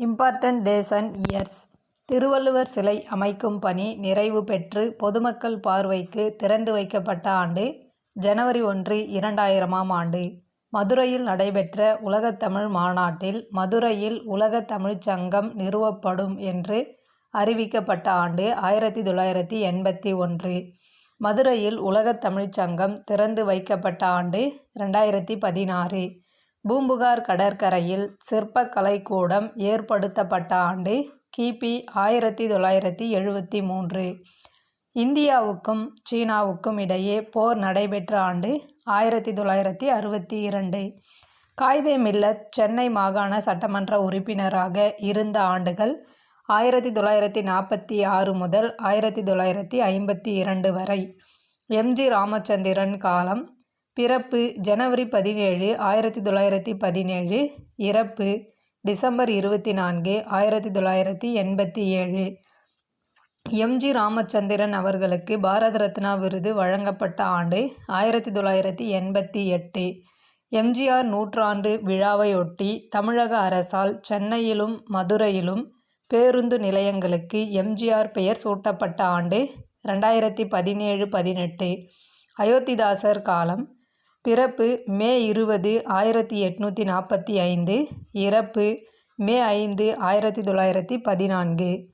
Important days and years. Thiruvalluvar சிலை அமைக்கும் பணி நிறைவு பெற்று பொதுமக்கள் பார்வைக்கு திறந்து வைக்கப்பட்ட ஆண்டு ஜனவரி 1, 2000ஆம் ஆண்டு. மதுரையில் நடைபெற்ற உலகத்தமிழ் மாநாட்டில் மதுரையில் உலகத் தமிழ்ச் சங்கம் நிறுவப்படும் என்று அறிவிக்கப்பட்ட ஆண்டு 1981. மதுரையில் உலகத் தமிழ்ச் சங்கம் திறந்து வைக்கப்பட்ட ஆண்டு 2016. பூம்புகார் கடற்கரையில் சிற்பக் கலைக்கூடம் ஏற்படுத்தப்பட்ட ஆண்டு கிபி 1973. இந்தியாவுக்கும் சீனாவுக்கும் இடையே போர் நடைபெற்ற ஆண்டு 1962. காயிதே மில்லத் சென்னை மாகாண சட்டமன்ற உறுப்பினராக இருந்த ஆண்டுகள் 1946 முதல் 1952 வரை. எம்.ஜி. ராமச்சந்திரன் காலம். பிறப்பு ஜனவரி 17, 1917. இறப்பு டிசம்பர் 24, 1987. எம்.ஜி. ராமச்சந்திரன் அவர்களுக்கு பாரத ரத்னா விருது வழங்கப்பட்ட ஆண்டு 1988. எம்.ஜி.ஆர். நூற்றாண்டு விழாவையொட்டி தமிழக அரசால் சென்னையிலும் மதுரையிலும் பேருந்து நிலையங்களுக்கு எம்.ஜி.ஆர். பெயர் சூட்டப்பட்ட ஆண்டு 2017-18. அயோத்திதாசர் காலம். பிறப்பு மே 20, 1845. இறப்பு மே 5, 1914.